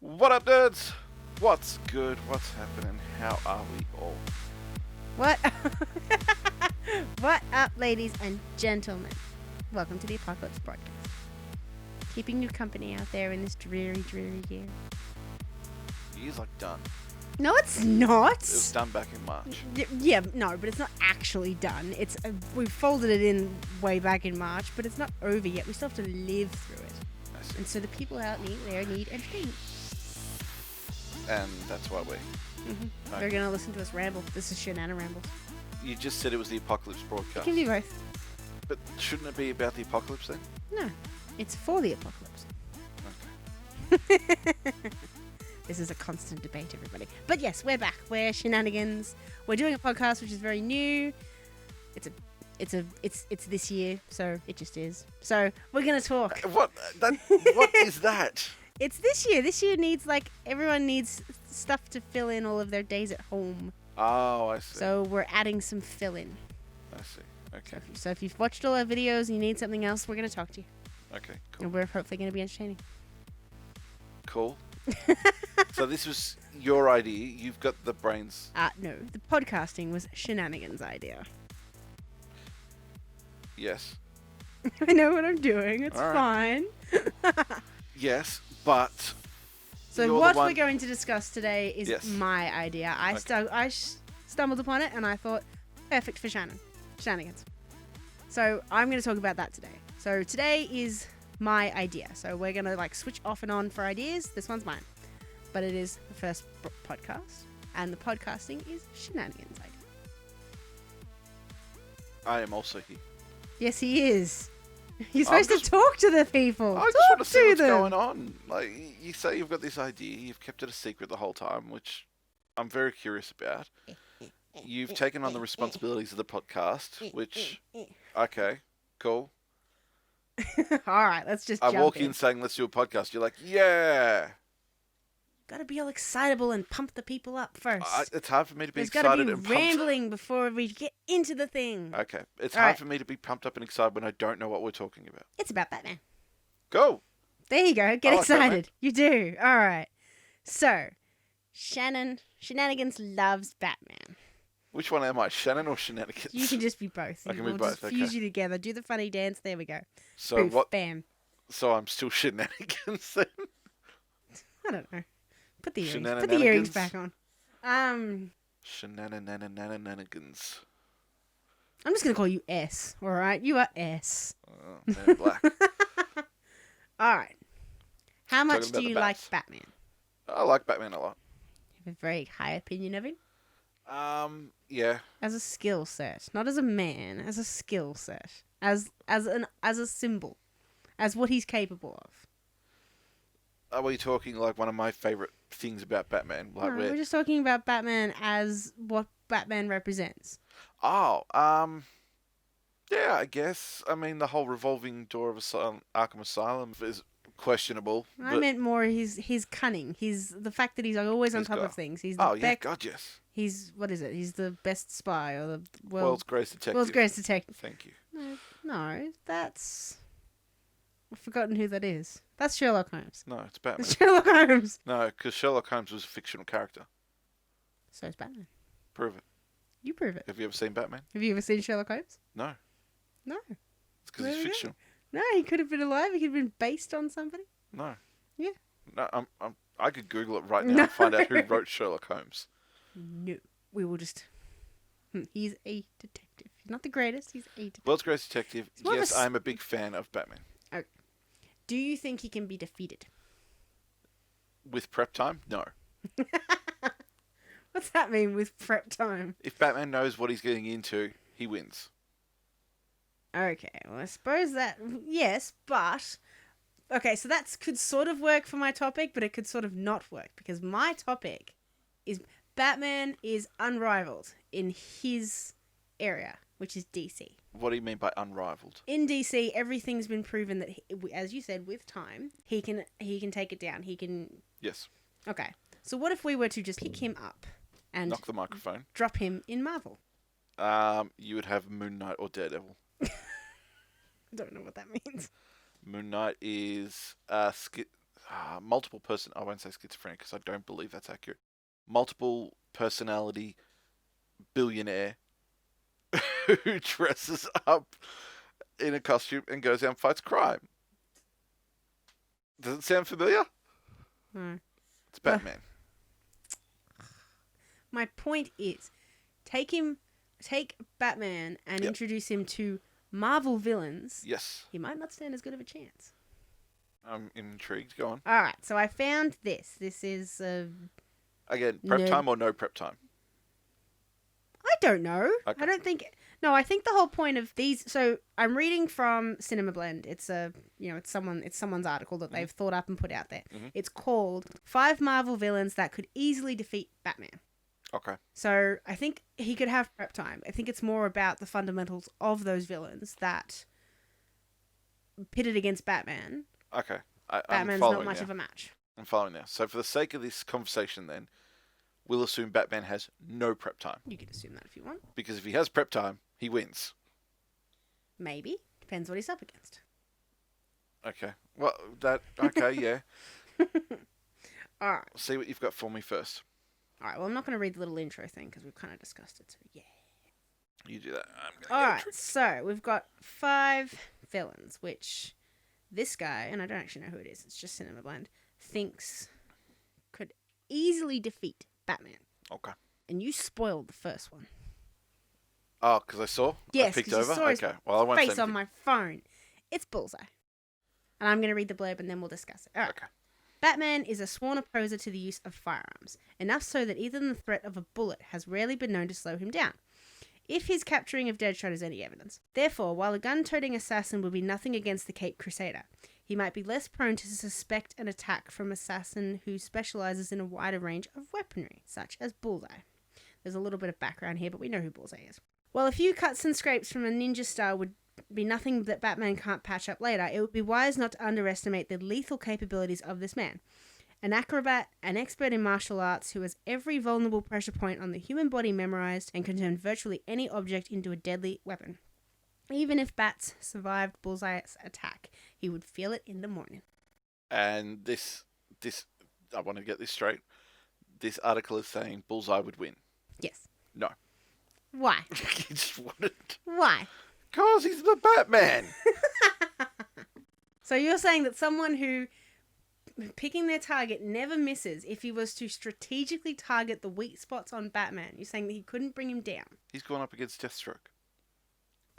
What up, nerds? What's good? What's happening? How are we all? What? What up, ladies and gentlemen? Welcome to the Apocalypse Broadcast. Keeping you company out there in this dreary, dreary year. The year's like done. No, it's not. It was done back in March. Yeah, no, but it's not actually done. It's we folded it in way back in March, but it's not over yet. We still have to live through it. And so the people out there need entertainment. And that's why we. Mm-hmm. Okay. They're going to listen to us ramble. This is Shananarambles. You just said it was the Apocalypse It Broadcast. can be both. But shouldn't it be about the apocalypse then? No, it's for the apocalypse. Okay. This is a constant debate, everybody. But yes, we're back. We're Shananigans. We're doing a podcast which is very new. It's this year, so it just is. So we're gonna talk. What is that? It's this year. This year needs everyone needs stuff to fill in all of their days at home. Oh, I see. So we're adding some fill in. I see. Okay. So if you've watched all our videos and you need something else, we're gonna talk to you. Okay, cool. And we're hopefully gonna be entertaining. Cool. So this was your idea. You've got the brains. No, the podcasting was Shananigans' idea. Yes. I know what I'm doing. It's All fine. Yes, but. So you're what the one... we're going to discuss today is Yes. my idea. I Okay. stumbled upon it and I thought, perfect for Shananigans. So I'm going to talk about that today. So today is my idea. So we're going to switch off and on for ideas. This one's mine. But it is the first podcast. And the podcasting is Shananigans' idea. I am also here. Yes, he is. You're supposed to talk to the people. I just want to see what's going on. You say you've got this idea, you've kept it a secret the whole time, which I'm very curious about. You've taken on the responsibilities of the podcast, which, okay, cool. All right, let's just I jump walk in saying, let's do a podcast. You're like, yeah. Gotta be all excitable and pump the people up first. It's hard for me to be There's excited gotta be and pumped. rambling before we get into the thing. Okay, it's All hard right. for me to be pumped up and excited when I don't know what we're talking about. It's about Batman. Go. There you go. Get I like excited. Batman. You do. All right. So, Shananigans loves Batman. Which one am I, Shannon or Shenanigans? You can just be both. I can be we'll both, just fuse okay. you together. Do the funny dance. There we go. So Poof, what? Bam. So I'm still Shenanigans then? I don't know. Put the earrings. Shananigans? Put the earrings back on. Shenanigans. I'm just gonna call you S. All right. You are S. Oh, man, black. All right. How much Talking do about you the like bats. Batman? I like Batman a lot. You have a very high opinion of him. Yeah. As a skill set, not as a man, as a skill set, as a symbol, as what he's capable of. Are we talking like one of my favorite things about Batman? No, we're just talking about Batman as what Batman represents. Oh, yeah, I guess. I mean, the whole revolving door of Arkham Asylum is questionable. I meant more his cunning. The fact that he's always on He's top got- of things. He's the yeah, God, yes. He's what is it? He's the best spy or the World's greatest detective. world's greatest detective. Thank you. No, that's I've forgotten who that is. That's Sherlock Holmes. No, it's Batman. That's Sherlock Holmes. No, because Sherlock Holmes was a fictional character. So is Batman. Prove it. You prove it. Have you ever seen Batman? Have you ever seen Sherlock Holmes? No. No. It's because There he's we go. fictional. No, he could have been alive. He could have been based on somebody. No. Yeah. No, I could Google it right now No. and find out who wrote Sherlock Holmes. No. We will just... He's a detective. He's not the greatest. He's a detective. World's greatest detective. It's more of a Yes, I'm a big fan of Batman. Do you think he can be defeated? With prep time? No. What's that mean with prep time? If Batman knows what he's getting into, he wins. Okay, well, I suppose that... Yes, but... Okay, so that could sort of work for my topic, but it could sort of not work. Because my topic is Batman is unrivaled in his area, which is DC. What do you mean by unrivaled? In DC, everything's been proven that, as you said, with time, he can take it down. He can... Yes. Okay, so what if we were to just pick him up and Knock the microphone. drop him in Marvel? You would have Moon Knight or Daredevil. I don't know what that means. Moon Knight is multiple person. I won't say schizophrenic because I don't believe that's accurate. Multiple personality billionaire who dresses up in a costume and goes out and fights crime. Does it sound familiar? Hmm. It's Batman. My point is, take Batman and introduce him to Marvel villains. Yes. He might not stand as good of a chance. I'm intrigued. Go on. All right, so I found this. This is Again, prep time or no prep time? I don't know. Okay. I don't think. No, I think the whole point of these. So I'm reading from Cinema Blend. It's it's someone's article that they've thought up and put out there. Mm-hmm. It's called 5 Marvel Villains That Could Easily Defeat Batman. Okay. So I think he could have prep time. I think it's more about the fundamentals of those villains that pitted against Batman. Okay. Batman's not much of a match. I'm following now. So for the sake of this conversation then, we'll assume Batman has no prep time. You can assume that if you want. Because if he has prep time, he wins. Maybe. Depends what he's up against. Okay. Well, okay, yeah. All right. See what you've got for me first. All right. Well, I'm not going to read the little intro thing because we've kind of discussed it. So, yeah. You do that. All right. So, we've got 5 villains, which this guy, and I don't actually know who it is, it's just Cinema Blend, thinks could easily defeat Batman. Okay. And you spoiled the first one. Oh, because I saw? Yes, I picked 'cause you over? saw his Okay. Well, I won't say face on anything. my phone. It's Bullseye. And I'm going to read the blurb and then we'll discuss it. All right. Okay. Batman is a sworn opposer to the use of firearms, enough so that even the threat of a bullet has rarely been known to slow him down, if his capturing of Deadshot is any evidence. Therefore, while a gun-toting assassin would be nothing against the Caped Crusader, he might be less prone to suspect an attack from an assassin who specializes in a wider range of weaponry, such as Bullseye. There's a little bit of background here, but we know who Bullseye is. While a few cuts and scrapes from a ninja star would be nothing that Batman can't patch up later, it would be wise not to underestimate the lethal capabilities of this man. An acrobat, an expert in martial arts who has every vulnerable pressure point on the human body memorized and can turn virtually any object into a deadly weapon. Even if Bats survived Bullseye's attack, he would feel it in the morning. And this, I want to get this straight. This article is saying Bullseye would win. Yes. No. Why? He just wouldn't. Why? Because he's the Batman. So you're saying that someone who picking their target never misses, if he was to strategically target the weak spots on Batman, you're saying that he couldn't bring him down? He's gone up against Deathstroke.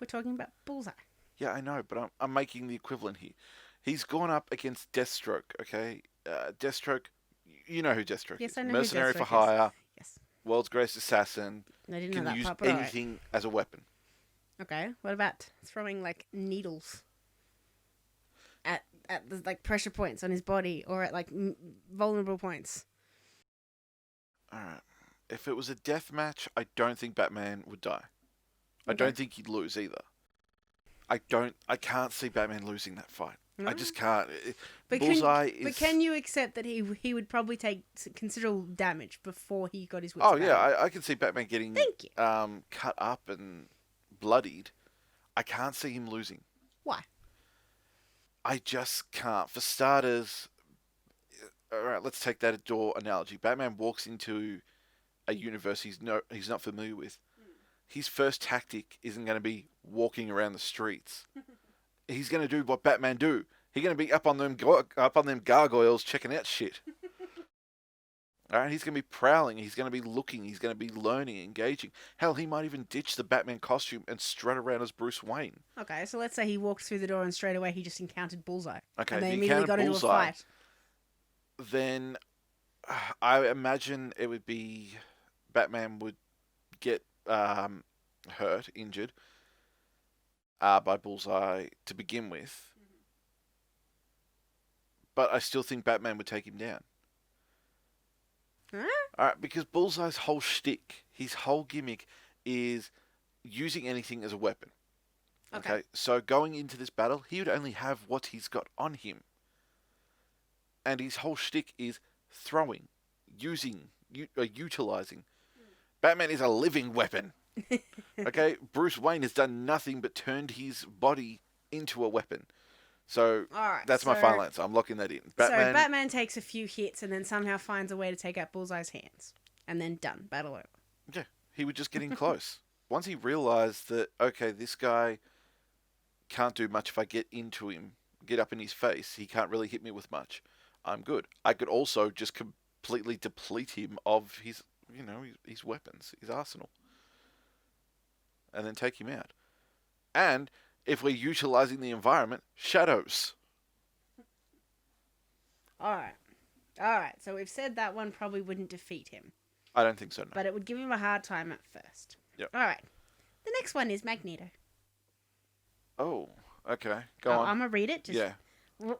We're talking about Bullseye. Yeah, I know, but I'm making the equivalent here. He's gone up against Deathstroke, okay? Deathstroke, you know who Deathstroke is. Yes, I know Mercenary who for Deathstroke hire, Yes. world's greatest assassin, I didn't can know that use part, but alright. anything as a weapon. Okay, what about throwing, like, needles at the, like, pressure points on his body or at, like, vulnerable points? Alright. If it was a death match, I don't think Batman would die. I Okay. don't think he'd lose either. I can't see Batman losing that fight. No? I just can't. But Bullseye can, is... But can you accept that he would probably take considerable damage before he got his wits Oh, about yeah, him? I can see Batman getting Thank you. cut up and bloodied. I can't see him losing. Why? I just can't. For starters, alright, let's take that door analogy. Batman walks into a universe he's not familiar with. His first tactic isn't going to be walking around the streets. He's going to do what Batman do. He's going to be up on them gargoyles checking out shit. Alright, he's going to be prowling. He's going to be looking. He's going to be learning, engaging. Hell, he might even ditch the Batman costume and strut around as Bruce Wayne. Okay, so let's say he walked through the door and straight away he just encountered Bullseye. Okay, And they if he immediately got encountered into a Bullseye, fight. then I imagine it would be Batman would get hurt, injured by Bullseye to begin with. But I still think Batman would take him down. Huh? Alright, because Bullseye's whole shtick, his whole gimmick is using anything as a weapon. Okay. So going into this battle, he would only have what he's got on him. And his whole shtick is throwing, using, utilizing. Batman is a living weapon. Okay? Bruce Wayne has done nothing but turned his body into a weapon. So All right. that's my final answer. I'm locking that in. So Batman takes a few hits and then somehow finds a way to take out Bullseye's hands. And then done. Battle over. Yeah, he would just get in close. Once he realised that, okay, this guy can't do much if I get into him, get up in his face, he can't really hit me with much, I'm good. I could also just completely deplete him of his, his weapons, his arsenal. And then take him out. And if we're utilising the environment, shadows. Alright, so we've said that one probably wouldn't defeat him. I don't think so, no. But it would give him a hard time at first. Yep. Alright. The next one is Magneto. Oh, okay. Go on. I'm going to read it. Yeah.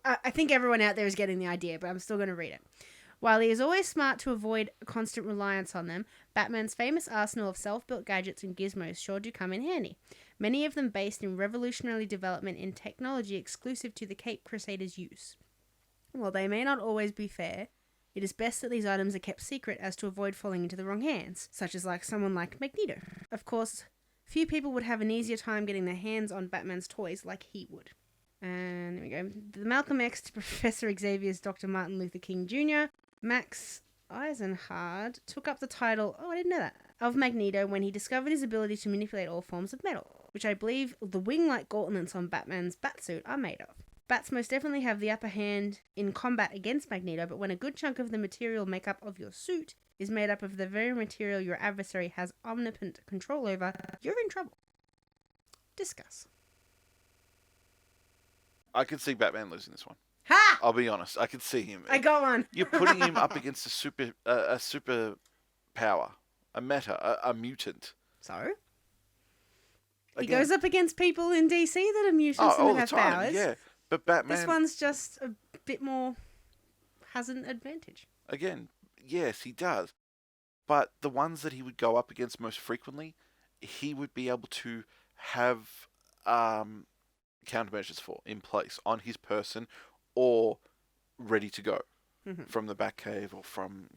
I think everyone out there is getting the idea, but I'm still going to read it. While he is always smart to avoid constant reliance on them, Batman's famous arsenal of self-built gadgets and gizmos sure do come in handy. Many of them based in revolutionary development in technology exclusive to the Cape Crusaders' use. While they may not always be fair, it is best that these items are kept secret as to avoid falling into the wrong hands, such as someone like Magneto. Of course, few people would have an easier time getting their hands on Batman's toys like he would. And there we go. The Malcolm X to Professor Xavier's Dr. Martin Luther King Jr., Max Eisenhard took up the title, I didn't know that, of Magneto when he discovered his ability to manipulate all forms of metal, which I believe the wing-like gauntlets on Batman's batsuit are made of. Bats most definitely have the upper hand in combat against Magneto, but when a good chunk of the material makeup of your suit is made up of the very material your adversary has omnipotent control over, you're in trouble. Discuss. I could see Batman losing this one. Ha! I'll be honest. I could see him. I got one. You're putting him up against a super power, a mutant. So? He Again, goes up against people in DC that are mutants and all that have the time, powers. yeah. But Batman... This one's just a bit more... has an advantage. Again, yes, he does. But the ones that he would go up against most frequently, he would be able to have countermeasures for in place on his person or ready to go from the Batcave or from,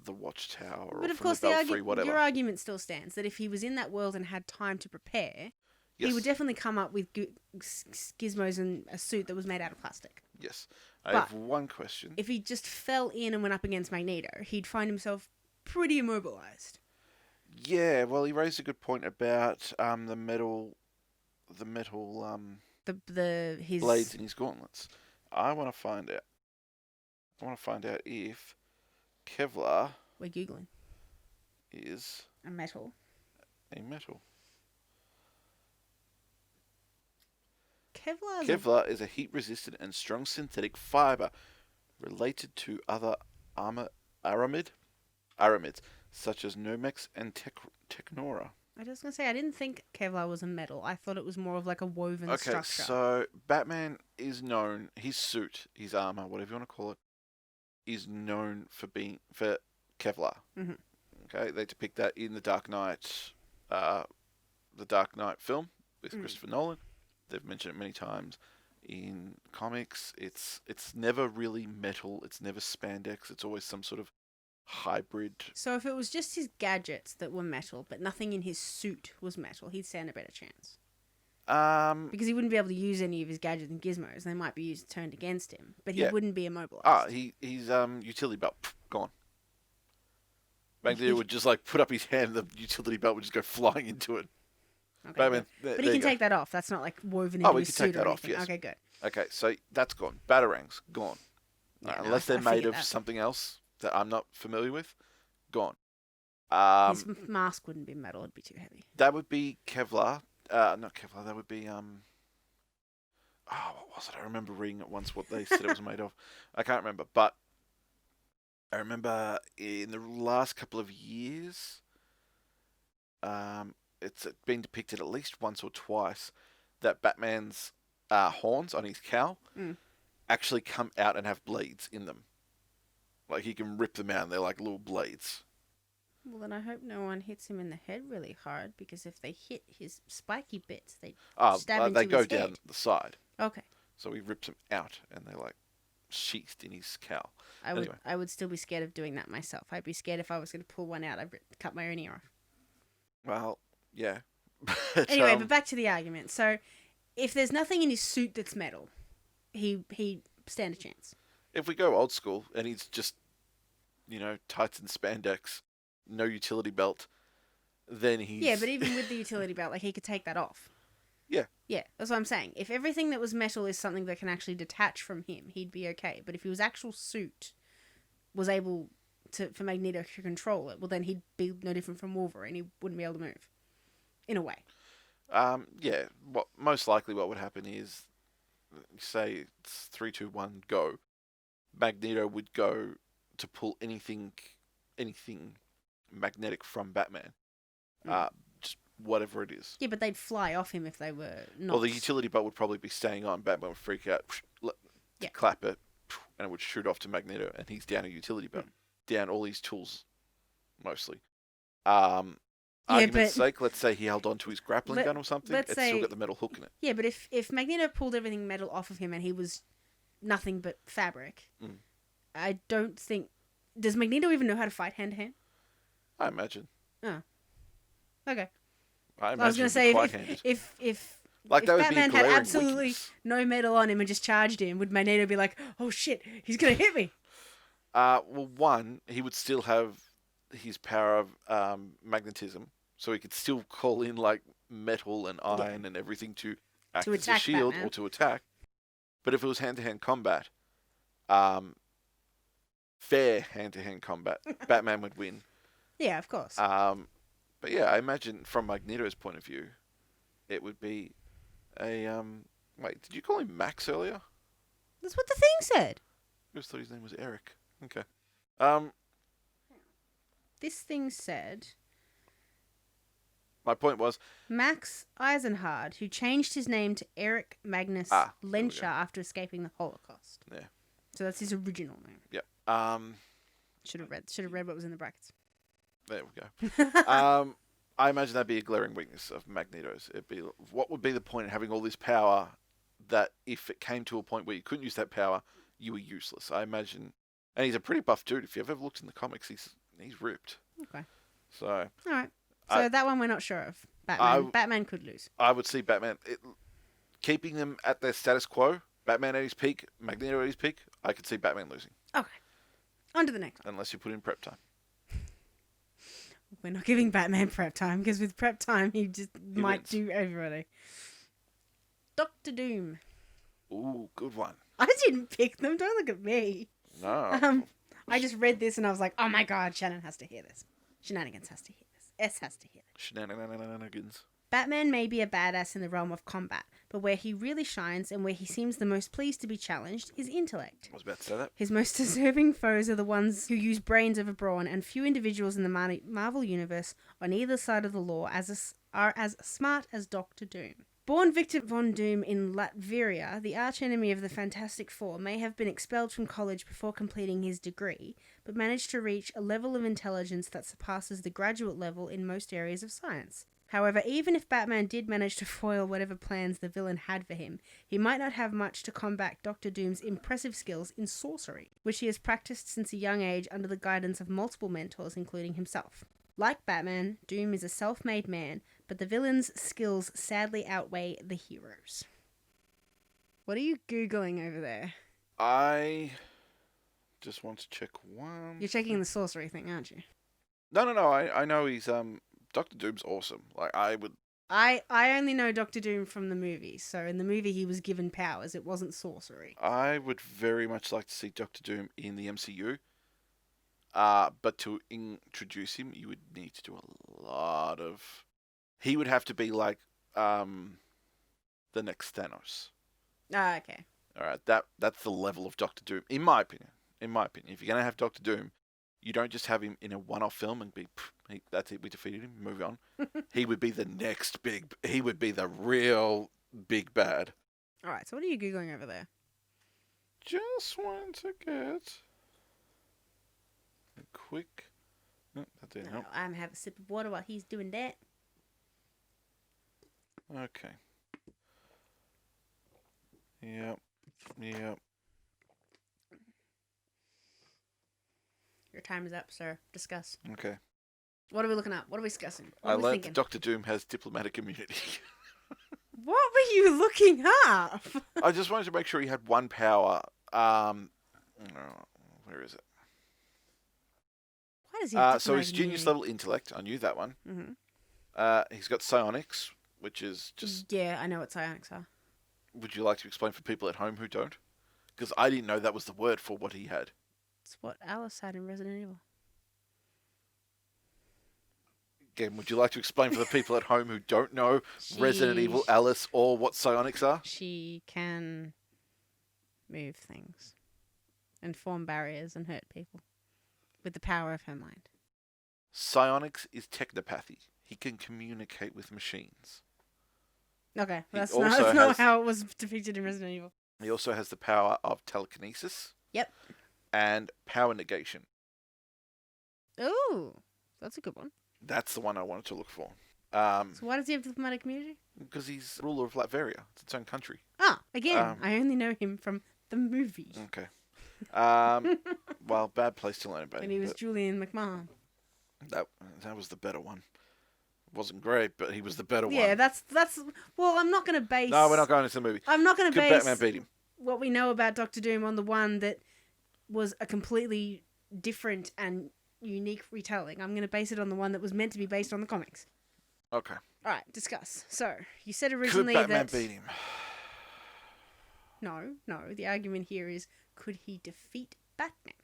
the Watchtower or but of from course, the Belfry, whatever. your argument still stands that if he was in that world and had time to prepare, Yes. he would definitely come up with gizmos and a suit that was made out of plastic. Yes. I have one question. If he just fell in and went up against Magneto, he'd find himself pretty immobilized. Yeah, well, he raised a good point about the metal his blades in his gauntlets. I want to find out. If Kevlar we're googling is a metal. Kevlar is a heat-resistant and strong synthetic fiber related to other aramids such as Nomex and Technora. I was going to say, I didn't think Kevlar was a metal. I thought it was more of like a woven structure. Okay, so Batman is known, his suit, his armor, whatever you want to call it, is known for Kevlar. Mm-hmm. Okay, they depict that in the Dark Knight film with Christopher Nolan. They've mentioned it many times in comics. It's never really metal. It's never spandex. It's always some sort of hybrid. So if it was just his gadgets that were metal, but nothing in his suit was metal, he'd stand a better chance. Because he wouldn't be able to use any of his gadgets and gizmos. They might be turned against him, but he wouldn't be immobilized. His utility belt gone. Magneto would just put up his hand, and the utility belt would just go flying into it. Okay, Batman, but he can take that off. That's not woven into his suit or anything. Take that off, yes. Okay, good. Okay, so that's gone. Batarangs, gone. Yeah, unless they're made of something else that I'm not familiar with, gone. His mask wouldn't be metal. It'd be too heavy. That would be Kevlar. Not Kevlar. That would be what was it? I remember reading it once what they said it was made of. I can't remember, but I remember in the last couple of years, it's been depicted at least once or twice that Batman's horns on his cowl actually come out and have blades in them. Like he can rip them out and they're like little blades. Well, then I hope no one hits him in the head really hard, because if they hit his spiky bits, they stab into they go his down head. the side. Okay. So he rips them out and they're like sheathed in his cowl. I would still be scared of doing that myself. I'd be scared if I was going to pull one out, I'd cut my own ear off. Well, yeah. Anyway, but back to the argument. So if there's nothing in his suit that's metal, he stand a chance. If we go old school and he's just, tights and spandex, no utility belt, then he's... Yeah, but even with the utility belt, like, he could take that off. Yeah. Yeah, that's what I'm saying. If everything that was metal is something that can actually detach from him, he'd be okay. But if his actual suit was able for Magneto to control it, well, then he'd be no different from Wolverine. He wouldn't be able to move. In a way. Yeah. Most likely what would happen is, say it's 3, 2, 1, go. Magneto would go to pull anything magnetic from Batman. Just whatever it is. Yeah, but they'd fly off him if they were not. Well, the utility belt would probably be staying on. Batman would freak out, clap it, and it would shoot off to Magneto, and he's down a utility belt. Down all his tools, mostly. Argument's sake, let's say he held on to his grappling gun or something. It's still got the metal hook in it. Yeah, but if Magneto pulled everything metal off of him and he was nothing but fabric, I don't think... Does Magneto even know how to fight hand-to-hand? I imagine. Oh. Okay. I was going to say, if Batman had absolutely no metal on him and just charged him, would Magneto be like, oh shit, he's going to hit me? Well, one, he would still have his power of magnetism, so he could still call in like metal and iron and everything to act as a shield Batman. Or to attack. But if it was hand-to-hand combat, fair hand-to-hand combat, Batman would win. Yeah, of course. But yeah, I imagine from Magneto's point of view, it would be a wait, did you call him Max earlier? That's what the thing said. I just thought his name was Eric. Okay. This thing said... My point was... Max Eisenhard, who changed his name to Eric Magnus Lenscher after escaping the Holocaust. Yeah. So that's his original name. Yeah. Should have read what was in the brackets. There we go. I imagine that'd be a glaring weakness of Magneto's. What would be the point in having all this power that if it came to a point where you couldn't use that power, you were useless? I imagine... And he's a pretty buff dude. If you've ever looked in the comics, he's ripped. Okay. So... All right. So that one we're not sure of. Batman could lose. I would see Batman... keeping them at their status quo, Batman at his peak, Magneto at his peak, I could see Batman losing. Okay. On to the next one. Unless you put in prep time. We're not giving Batman prep time, because with prep time, he might wins. Do everybody. Doctor Doom. Ooh, good one. I didn't pick them. Don't look at me. No. I just read this and I was like, oh my god, Shannon has to hear this. Shananigans has to hear this. S has to hear this. Shananigans. Batman may be a badass in the realm of combat, but where he really shines and where he seems the most pleased to be challenged is intellect. I was about to say that. His most deserving foes are the ones who use brains over brawn, and few individuals in the Marvel Universe on either side of the law are as smart as Doctor Doom. Born Victor Von Doom in Latveria, the archenemy of the Fantastic Four may have been expelled from college before completing his degree, but managed to reach a level of intelligence that surpasses the graduate level in most areas of science. However, even if Batman did manage to foil whatever plans the villain had for him, he might not have much to combat Doctor Doom's impressive skills in sorcery, which he has practiced since a young age under the guidance of multiple mentors, including himself. Like Batman, Doom is a self-made man, but the villain's skills sadly outweigh the hero's. What are you Googling over there? I just want to check one... You're checking the sorcery thing, aren't you? No. I know he's... Doctor Doom's awesome. I only know Doctor Doom from the movie, so in the movie he was given powers. It wasn't sorcery. I would very much like to see Doctor Doom in the MCU. But to introduce him, you would need to do a lot of... He would have to be like the next Thanos. Ah, okay. Alright, that's the level of Doctor Doom, in my opinion. If you're going to have Doctor Doom, you don't just have him in a one-off film and be, that's it, we defeated him, move on. He would be the next he would be the real big bad. Alright, so what are you Googling over there? Just want to get a quick... Oh, that didn't help. I'm having a sip of water while he's doing that. Okay. Yep. Your time is up, sir. Discuss. Okay. What are we looking at? What are we discussing? I learned that Doctor Doom has diplomatic immunity. What were you looking up? I just wanted to make sure he had one power. Where is it? Why does he have So his different genius ideas? level intellect. I knew that one. He's got psionics, which is just. Yeah, I know what psionics are. Would you like to explain for people at home who don't? Because I didn't know that was the word for what he had. It's what Alice had in Resident Evil. Again, would you like to explain for the people at home who don't know Resident Evil, Alice, or what psionics are? She can move things and form barriers and hurt people with the power of her mind. Psionics is technopathy. He can communicate with machines. Okay, He that's also not has- how it was depicted in Resident Evil. He also has the power of telekinesis. Yep. And power negation. Ooh, that's a good one. That's the one I wanted to look for. So why does he have diplomatic immunity? Because he's ruler of Latveria. It's its own country. Ah, again, I only know him from the movie. Okay. Well, bad place to learn about When him, he was but Julian McMahon. that was the better one. Wasn't great, but he was the better one. Yeah, that's. Well, I'm not going to base. No, we're not going into the movie. I'm not going to Could base Batman beat him? what we know about Doctor Doom on the one that was a completely different and unique retelling. I'm going to base it on the one that was meant to be based on the comics. Okay. All right, discuss. So you said Could originally Batman that beat him? no. The argument here is could he defeat Batman?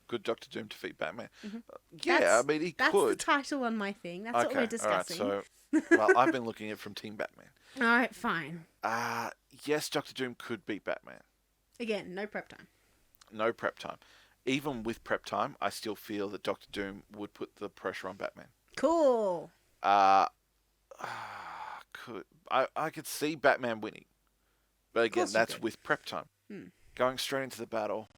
Could Doctor Doom defeat Batman? Mhm. Yeah, That's- I mean, he That's could. the title on my thing. That's what we're discussing. All right, so, well, I've been looking at it from Team Batman. All right, fine. Yes, Doctor Doom could beat Batman. Again, no prep time. No prep time. Even with prep time, I still feel that Doctor Doom would put the pressure on Batman. Cool. I could see Batman winning, but again, course you that's could. with prep time. Hmm. Going straight into the battle,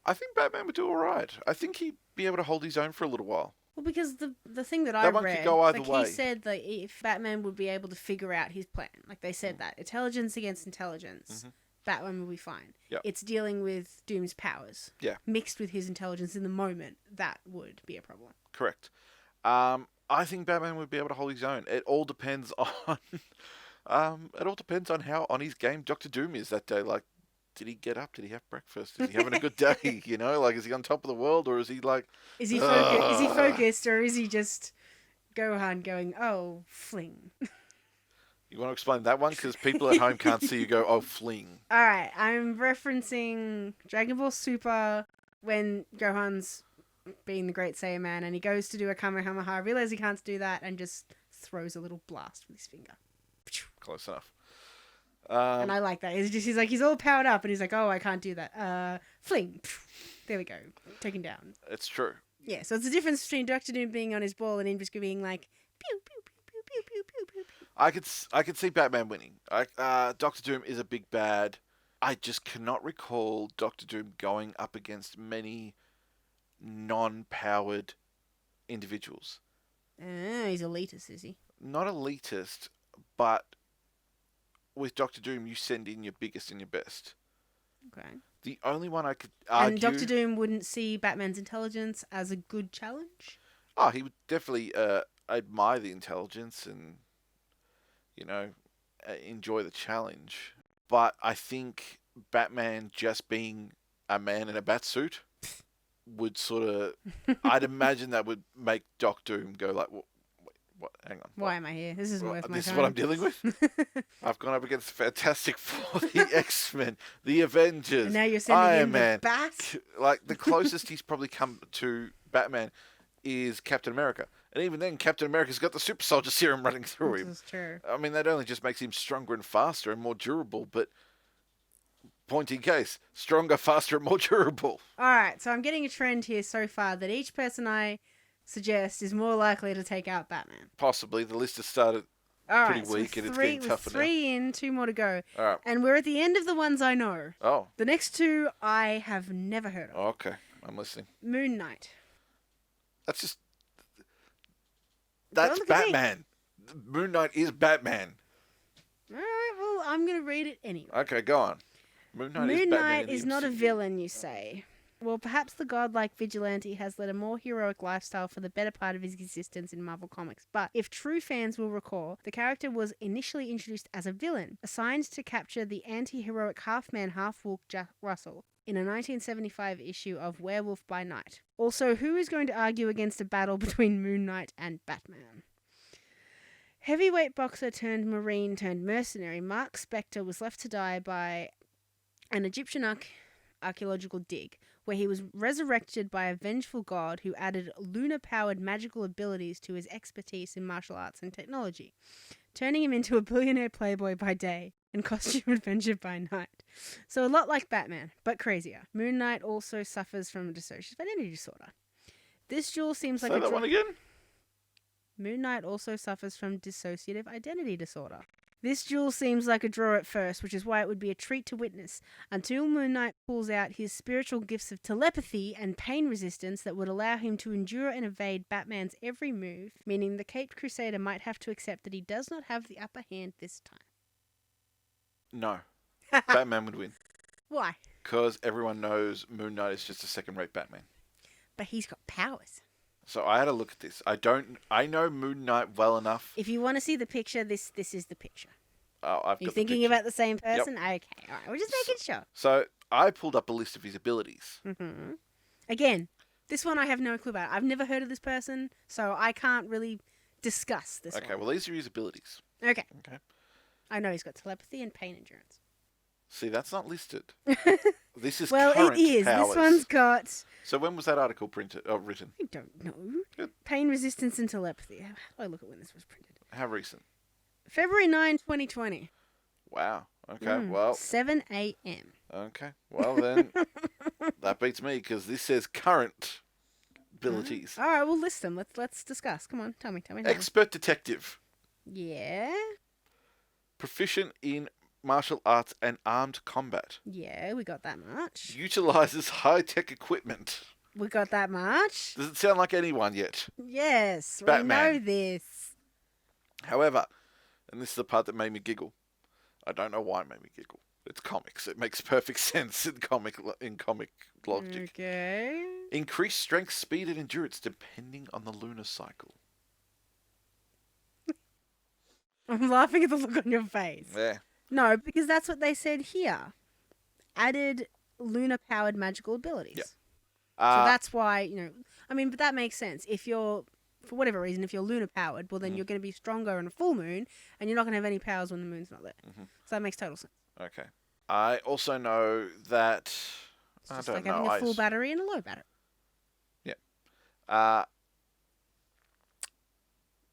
I think Batman would do all right. I think he'd be able to hold his own for a little while. Well, because the thing that I That one could read, go either like way. he said, like if Batman would be able to figure out his plan, like they said that intelligence against intelligence, Batman will be fine. Yep. It's dealing with Doom's powers, mixed with his intelligence in the moment that would be a problem. Correct. I think Batman would be able to hold his own. It all depends on, how on his game Doctor Doom is that day. Like, did he get up? Did he have breakfast? Is he having a good day? You know, like, is he on top of the world, or is he like? Is he focused? Is he focused, or is he just Gohan going, "Oh, fling"? You want to explain that one? Because people at home can't see you go, oh, fling. All right, I'm referencing Dragon Ball Super when Gohan's being the Great Saiyaman and he goes to do a Kamehameha, realizes he can't do that, and just throws a little blast with his finger. Close enough. And I like that. He's all powered up and he's like, oh, I can't do that. Fling. There we go. Taken down. It's true. Yeah, so it's the difference between Doctor Doom being on his ball and him just being like, pew, pew, pew, pew, pew, pew, pew, pew, pew. I could see Batman winning. Doctor Doom is a big bad. I just cannot recall Doctor Doom going up against many non-powered individuals. He's elitist, is he? Not elitist, but with Doctor Doom, you send in your biggest and your best. Okay. The only one I could argue... And Doctor Doom wouldn't see Batman's intelligence as a good challenge? Oh, he would definitely admire the intelligence and, enjoy the challenge. But I think Batman just being a man in a bat suit would sort of... I'd imagine that would make Doc Doom go like, wait, what? Hang on. Why am I here? This isn't worth my time. This is what I'm dealing with? I've gone up against Fantastic Four, the X-Men, the Avengers, And now you're sending Iron in Man. the bat? Like, the closest he's probably come to Batman is Captain America. And even then, Captain America's got the super soldier serum running through him. This is true. I mean, that only just makes him stronger and faster and more durable, but point in case, stronger, faster, and more durable. All right, so I'm getting a trend here so far that each person I suggest is more likely to take out Batman. Possibly. The list has started All pretty right, weak so and it's getting tougher now. 3 in, 2 more to go. All right. And we're at the end of the ones I know. Oh, The next 2 I have never heard of. okay. I'm listening. Moon Knight. That's just... Don't That's look at me. Batman. Moon Knight is Batman. All right, well, I'm going to read it anyway. Okay, go on. Moon Knight is Moon Batman Knight in the is not a MCU. villain, you say. Well, perhaps the godlike vigilante has led a more heroic lifestyle for the better part of his existence in Marvel Comics. But if true fans will recall, the character was initially introduced as a villain, assigned to capture the anti-heroic half-man, half-wolf Jack Russell in a 1975 issue of Werewolf by Night. Also, who is going to argue against a battle between Moon Knight and Batman? Heavyweight boxer turned marine turned mercenary Mark Spector was left to die by an Egyptian archaeological dig, where he was resurrected by a vengeful god who added lunar-powered magical abilities to his expertise in martial arts and technology, turning him into a billionaire playboy by day and costume adventure by night. So a lot like Batman, but crazier. Moon Knight also suffers from a dissociative identity disorder. This jewel seems like Say that one again? Moon Knight also suffers from dissociative identity disorder. This duel seems like a draw at first, which is why it would be a treat to witness, until Moon Knight pulls out his spiritual gifts of telepathy and pain resistance that would allow him to endure and evade Batman's every move, meaning the Caped Crusader might have to accept that he does not have the upper hand this time. No. Batman would win. Why? Because everyone knows Moon Knight is just a second-rate Batman. But he's got powers. So I had a look at this. I know Moon Knight well enough. If you want to see the picture, this is the picture. Oh, I've got You the thinking picture. about the same person? Yep. Okay, all right. We're just making sure. So I pulled up a list of his abilities. Mm-hmm. Again, this one I have no clue about. I've never heard of this person, so I can't really discuss this one. Okay, well, these are his abilities. Okay. Okay. I know he's got telepathy and pain endurance. See, that's not listed. This is well, current it is. powers. This one's got... So when was that article written? I don't know. Good. Pain resistance and telepathy. How do I look at when this was printed? How recent? February 9, 2020. Wow. Okay, well... 7 a.m. Okay, well then, that beats me, because this says current abilities. All right, we'll list them. Let's discuss. Come on, tell me. Expert detective. Yeah? Proficient in martial arts and armed combat. Yeah, we got that much. Utilizes high-tech equipment. We got that much. Does it sound like anyone yet? Yes, Batman. we know this. However, and this is the part that made me giggle. I don't know why it made me giggle. It's comics. It makes perfect sense in comic logic. Okay. Increased strength, speed, and endurance depending on the lunar cycle. I'm laughing at the look on your face. Yeah. No, because that's what they said here. Added lunar-powered magical abilities. Yep. So that's why, but that makes sense. If you're, for whatever reason, if you're lunar-powered, well, then you're going to be stronger on a full moon, and you're not going to have any powers when the moon's not there. Mm-hmm. So that makes total sense. Okay. I also know that... It's just like having a full battery and a low battery. Yeah.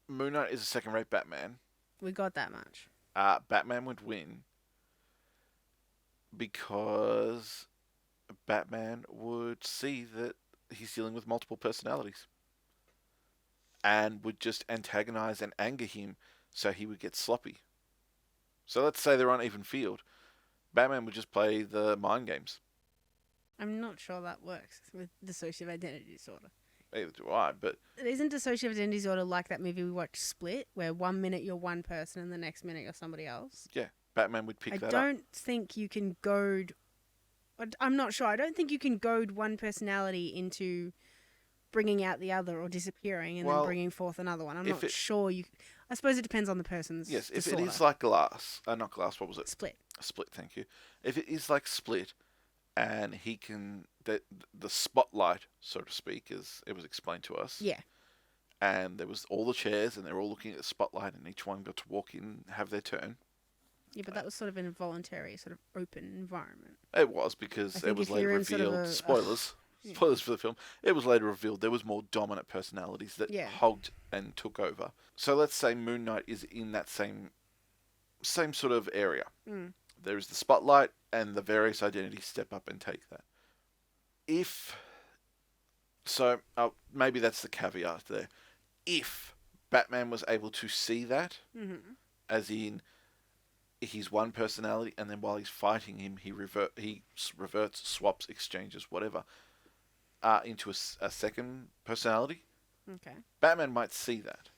Moon Knight is a second-rate Batman. We got that much. Batman would win because Batman would see that he's dealing with multiple personalities and would just antagonize and anger him so he would get sloppy. So let's say they're on even field. Batman would just play the mind games. I'm not sure that works with dissociative identity disorder. Neither do I, but... Isn't dissociative identity disorder like that movie we watched, Split, where 1 minute you're one person and the next minute you're somebody else? Yeah, Batman would pick that up. I don't think you can goad... I'm not sure. I don't think you can goad one personality into bringing out the other or disappearing and then bringing forth another one. I'm not sure you... I suppose it depends on the person's Yes, if disorder. it is like Glass... not Glass, what was it? Split. Split, thank you. If it is like Split... and he can... The spotlight, so to speak, as it was explained to us. Yeah. And there was all the chairs, and they were all looking at the spotlight, and each one got to walk in, have their turn. Yeah, but that was sort of an involuntary, sort of open environment. It was, because it was later revealed... spoilers. Spoilers for the film. It was later revealed there was more dominant personalities that hogged and took over. So let's say Moon Knight is in that same sort of area. Mm. There is the spotlight, and the various identities step up and take that. Maybe that's the caveat there. If Batman was able to see that, as in he's one personality, and then while he's fighting him, he reverts, swaps, exchanges, whatever, into a second personality. Okay. Batman might see that.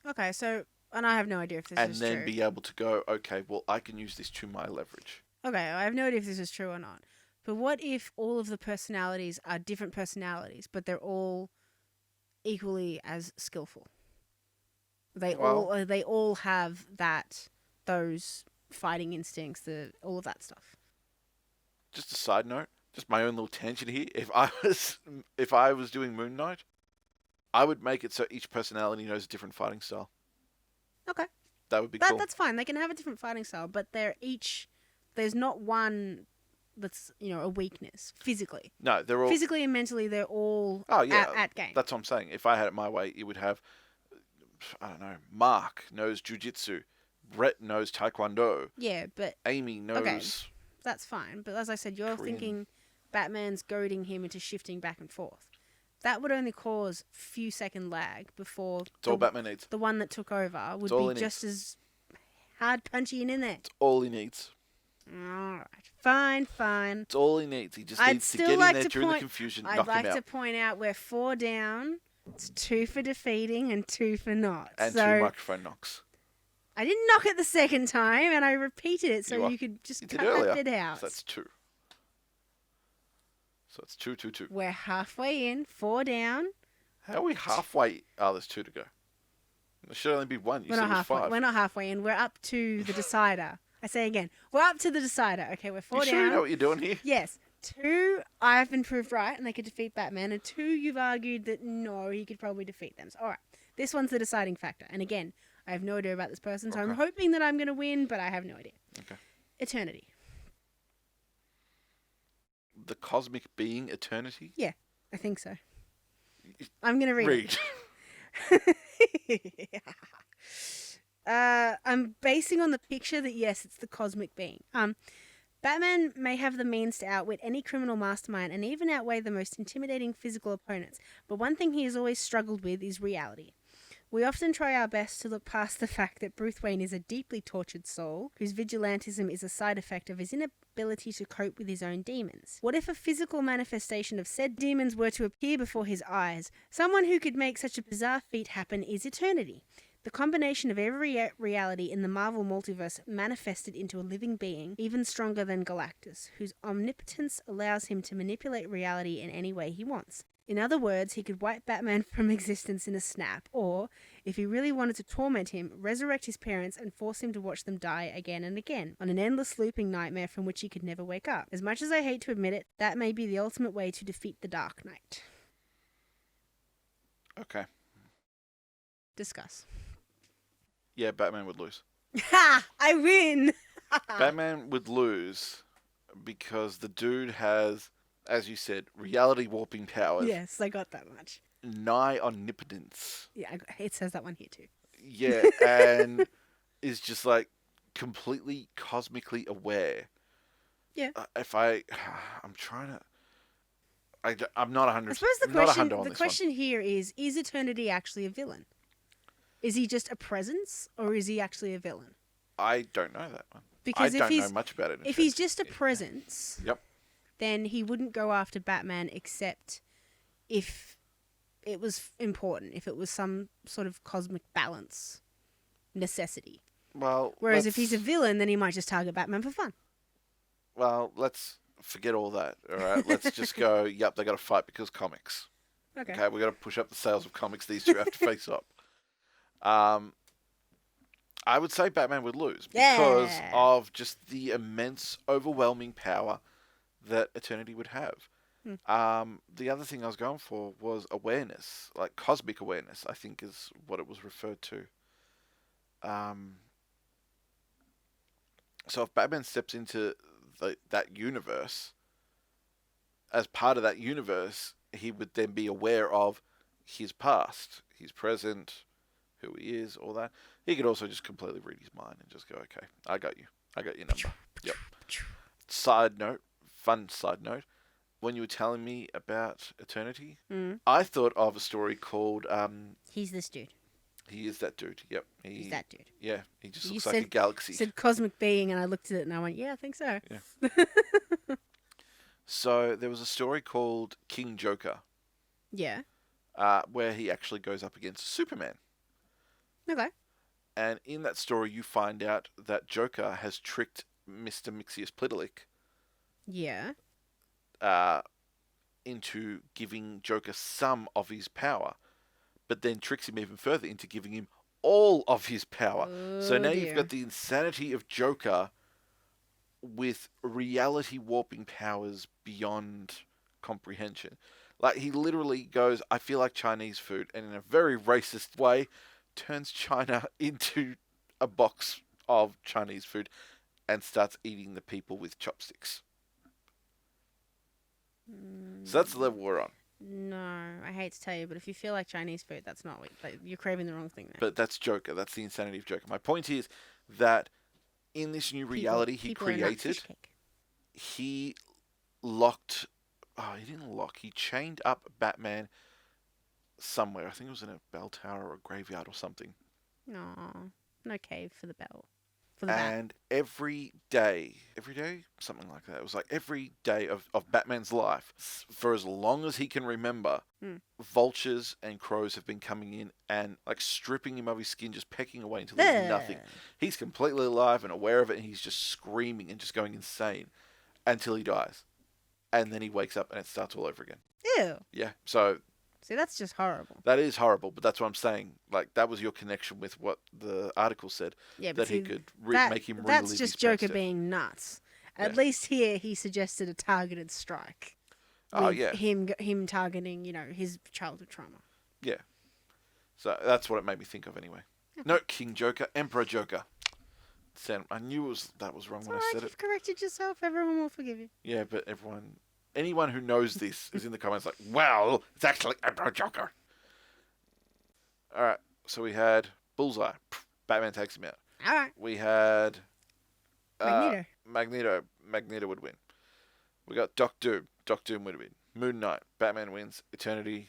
Okay, so, and I have no idea if this is true. And then be able to go, okay, well, I can use this to my leverage. Okay, I have no idea if this is true or not. But what if all of the personalities are different personalities, but they're all equally as skillful? They all have those fighting instincts, all of that stuff. Just a side note, just my own little tangent here. If I was doing Moon Knight, I would make it so each personality knows a different fighting style. Okay. That would be cool. That's fine. They can have a different fighting style, but there's not one that's, a weakness physically. No, they're all... Physically and mentally, they're all at game. That's what I'm saying. If I had it my way, you would have, I don't know, Mark knows Jiu-Jitsu, Brett knows Taekwondo. Yeah, but... Amy knows... Okay, that's fine. But as I said, you're thinking Batman's goading him into shifting back and forth. That would only cause a few second lag before... It's all Batman needs. The one that took over would be just as hard punching in there. It's all he needs. Alright, fine. It's all he needs. He just needs to get in there during the confusion, knock him out. I'd like to point out we're 4 down. It's 2 for defeating and 2 for not. And 2 microphone knocks. I didn't knock it the second time, and I repeated it so you could just cut that bit out. So that's 2. So it's 2. We're halfway in, 4 down. How are we halfway? Oh, there's 2 to go. There should only be 1. You said it was 5. We're not halfway in. We're up to the decider. I say again, we're up to the decider. Okay, we're 4 down. You sure you know what you're doing here? Yes. 2, I've been proved right, and they could defeat Batman. And 2, you've argued that no, he could probably defeat them. So, all right, this one's the deciding factor. And again, I have no idea about this person, so I'm hoping that I'm going to win, but I have no idea. Okay. Eternity. The cosmic being Eternity? Yeah, I think so. I'm going to read it. I'm basing on the picture that, yes, it's the cosmic being. Batman may have the means to outwit any criminal mastermind and even outweigh the most intimidating physical opponents, but one thing he has always struggled with is reality. We often try our best to look past the fact that Bruce Wayne is a deeply tortured soul whose vigilantism is a side effect of his inability to cope with his own demons. What if a physical manifestation of said demons were to appear before his eyes? Someone who could make such a bizarre feat happen is Eternity. The combination of every reality in the Marvel multiverse manifested into a living being, even stronger than Galactus, whose omnipotence allows him to manipulate reality in any way he wants. In other words, he could wipe Batman from existence in a snap, or, if he really wanted to torment him, resurrect his parents and force him to watch them die again and again, on an endless looping nightmare from which he could never wake up. As much as I hate to admit it, that may be the ultimate way to defeat the Dark Knight. Okay. Discuss. Yeah, Batman would lose. Ha! I win! Batman would lose because the dude has, as you said, reality warping powers. Yes, I got that much. Nigh omnipotence. Yeah, it says that one here too. Yeah, and is just like completely cosmically aware. Yeah. I'm trying to. I'm not 100. I suppose the question here is Eternity actually a villain? Is he just a presence, or is he actually a villain? I don't know that one. Because I don't know much about it. If he's just a presence, yep, then he wouldn't go after Batman except if it was important, if it was some sort of cosmic balance necessity. Well, whereas if he's a villain, then he might just target Batman for fun. Well, let's forget all that. All right, let's just go. Yep, they got to fight because comics. Okay, we got to push up the sales of comics. These two have to face up. I would say Batman would lose because of just the immense, overwhelming power that Eternity would have. The other thing I was going for was awareness, like cosmic awareness, I think is what it was referred to. So if Batman steps into that universe, as part of that universe, he would then be aware of his past, his present, who he is, all that. He could also just completely read his mind and just go, okay, I got you. I got your number. Yep. Fun side note. When you were telling me about Eternity, I thought of a story called... He's this dude. He is that dude, yep. He's that dude. Yeah, he just looks like a galaxy. You said cosmic being, and I looked at it and I went, yeah, I think so. Yeah. So there was a story called King Joker. Yeah. Where he actually goes up against Superman. Okay. And in that story, you find out that Joker has tricked Mr. Mixius Plitalik. Yeah. into giving Joker some of his power, but then tricks him even further into giving him all of his power. So now you've got the insanity of Joker with reality warping powers beyond comprehension. Like, he literally goes, I feel like Chinese food, and in a very racist way, turns China into a box of Chinese food and starts eating the people with chopsticks. So that's the level we're on. No, I hate to tell you, but if you feel like Chinese food, that's not what you're craving the wrong thing there. But that's Joker. That's the insanity of Joker. My point is that in this new reality he created, he locked... Oh, he didn't lock. He chained up Batman somewhere. I think it was in a bell tower or a graveyard or something. No cave for the bell. For the and every day, something like that. It was like every day of Batman's life, for as long as he can remember, vultures and crows have been coming in and like stripping him of his skin, just pecking away until there's nothing. He's completely alive and aware of it, and he's just screaming and just going insane until he dies. And then he wakes up and it starts all over again. Ew. Yeah, so... See, that's just horrible. That is horrible, but that's what I'm saying. Like, that was your connection with what the article said. Yeah, that see, he could make him relive that's his just Joker past being nuts. At least here, he suggested a targeted strike. Oh, yeah. Him targeting, his childhood trauma. Yeah. So that's what it made me think of anyway. Okay. No, King Joker, Emperor Joker. I knew that was wrong when I said it. You've corrected yourself. Everyone will forgive you. Yeah, but anyone who knows this is in the comments like, well, it's actually Emperor Joker. All right, so we had Bullseye. Batman takes him out. All right. We had Magneto. Magneto would win. We got Doom. Doom would win. Moon Knight. Batman wins. Eternity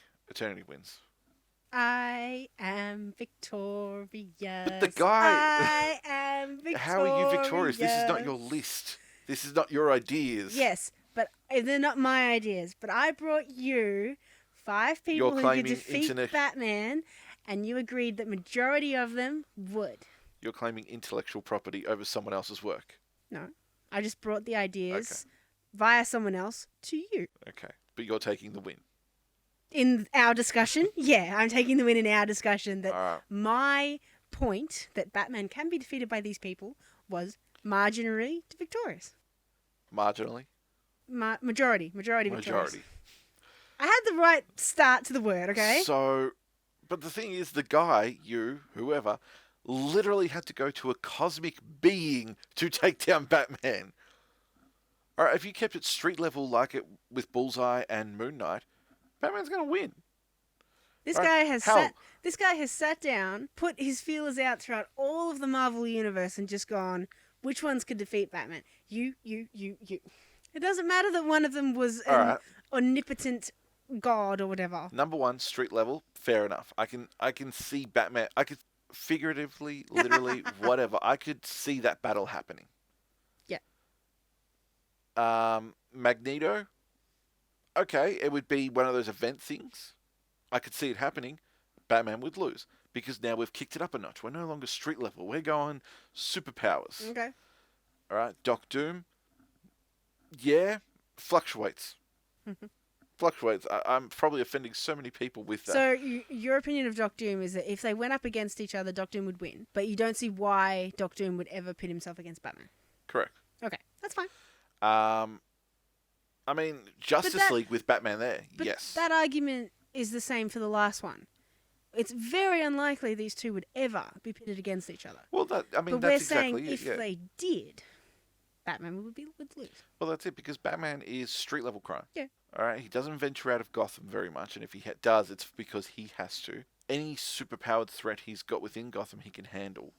wins. I am victorious. But the guy... I am victorious. How are you victorious? This is not your list. This is not your ideas. Yes, but they're not my ideas. But I brought you 5 people who could defeat Batman, and you agreed that majority of them would. You're claiming intellectual property over someone else's work. No, I just brought the ideas via someone else to you. Okay, but you're taking the win. In our discussion, yeah, I'm taking the win in our discussion that my point that Batman can be defeated by these people was marginally victorious. Marginally? Majority victorious. I had the right start to the word, okay? So, but the thing is, the guy, whoever, literally had to go to a cosmic being to take down Batman. Alright, if you kept it street level like it with Bullseye and Moon Knight, Batman's going to win. This guy has sat down, put his feelers out throughout all of the Marvel universe and just gone, which ones could defeat Batman? You. It doesn't matter that one of them was an omnipotent god or whatever. Number 1, street level, fair enough. I can see Batman. I could figuratively, literally, whatever. I could see that battle happening. Yeah. Magneto. Okay, it would be one of those event things. I could see it happening. Batman would lose. Because now we've kicked it up a notch. We're no longer street level. We're going superpowers. Okay. Alright, Doom. Yeah, fluctuates. Fluctuates. I'm probably offending so many people with that. So your opinion of Doom is that if they went up against each other, Doom would win. But you don't see why Doom would ever pit himself against Batman. Correct. Okay, that's fine. I mean, Justice League with Batman there, yes. That argument is the same for the last one. It's very unlikely these two would ever be pitted against each other. Well, that's exactly it. But we're saying if they did, Batman would lose. Well, that's it, because Batman is street-level crime. Yeah. All right, he doesn't venture out of Gotham very much, and if he does, it's because he has to. Any superpowered threat he's got within Gotham, he can handle.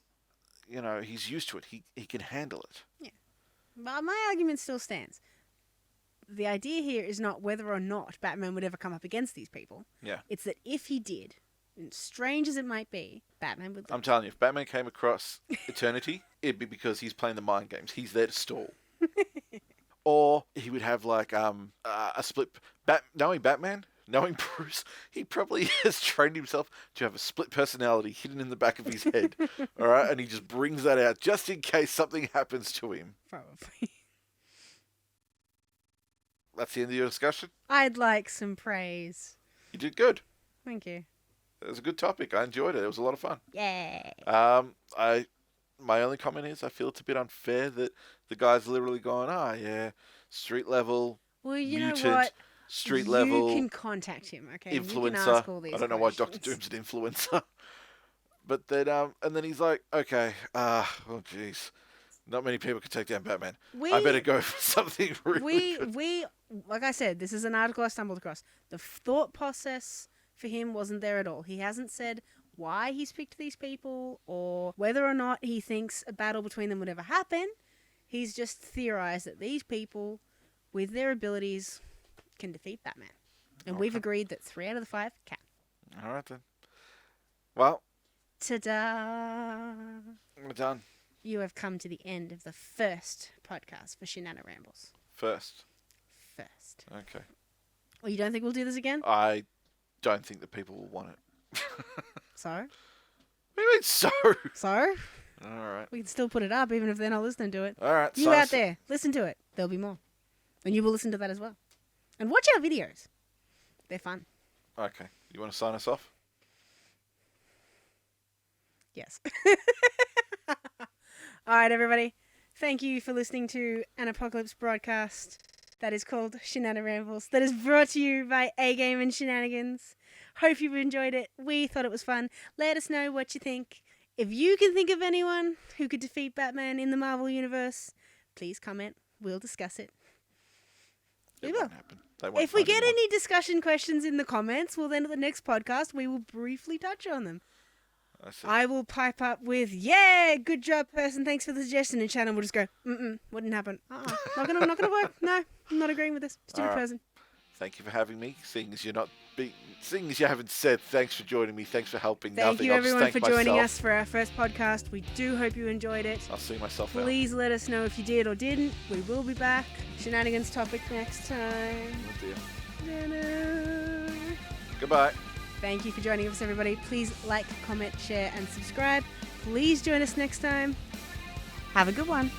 He's used to it. He can handle it. Yeah. But my argument still stands. The idea here is not whether or not Batman would ever come up against these people. Yeah. It's that if he did, and strange as it might be, Batman would lose. I'm telling you, if Batman came across Eternity, it'd be because he's playing the mind games. He's there to stall. Or he would have like a split... Knowing Batman, knowing Bruce, he probably has trained himself to have a split personality hidden in the back of his head. All right? And he just brings that out just in case something happens to him. Probably. that's the end of your discussion. I'd like some praise. You did good. Thank you. It was a good topic. I enjoyed it. It was a lot of fun. Yay. My only comment is I feel it's a bit unfair that the guy's literally going, yeah, street level, Well, you mutant, know what? street level, You can contact him, okay? You can influencer. ask all these I don't know why Doctor questions. Doom's an influencer. But then, and then he's like, okay, oh jeez, not many people can take down Batman. I better go for something really good. We, like I said, this is an article I stumbled across. The thought process for him wasn't there at all. He hasn't said why he's picked these people or whether or not he thinks a battle between them would ever happen. He's just theorized that these people, with their abilities, can defeat Batman. And we've agreed that 3 out of the 5 can. All right, then. Well. Ta-da! We're done. You have come to the end of the first podcast for Shananarambles. First. Okay. Okay. Well, you don't think we'll do this again? I don't think that people will want it. So? What do you mean, so? So? All right. We can still put it up even if they're not listening to it. All right. You out there, listen to it. There'll be more. And you will listen to that as well. And watch our videos. They're fun. Okay. You want to sign us off? Yes. All right, everybody. Thank you for listening to an apocalypse broadcast that is called Shananarambles, that is brought to you by A-Game and Shananigans. Hope you've enjoyed it. We thought it was fun. Let us know what you think. If you can think of anyone who could defeat Batman in the Marvel Universe, please comment. We'll discuss it. It will. won't happen. They won't If we find get anyone. any discussion questions in the comments, well, then at the next podcast, we will briefly touch on them. I will pipe up with, yeah, good job, person, thanks for the suggestion, and Shannon will just go, wouldn't happen. Not gonna work. No, I'm not agreeing with this. Stupid person. Thank you for having me. Seeing as you haven't said, thanks for joining me, thanks for helping. Thank you I'll just everyone thank for joining myself. us for our first podcast. We do hope you enjoyed it. I'll see myself out. Please let us know if you did or didn't. We will be back. Shenanigans topic next time. Oh dear. Ta-da. Goodbye. Thank you for joining us, everybody. Please like, comment, share, and subscribe. Please join us next time. Have a good one.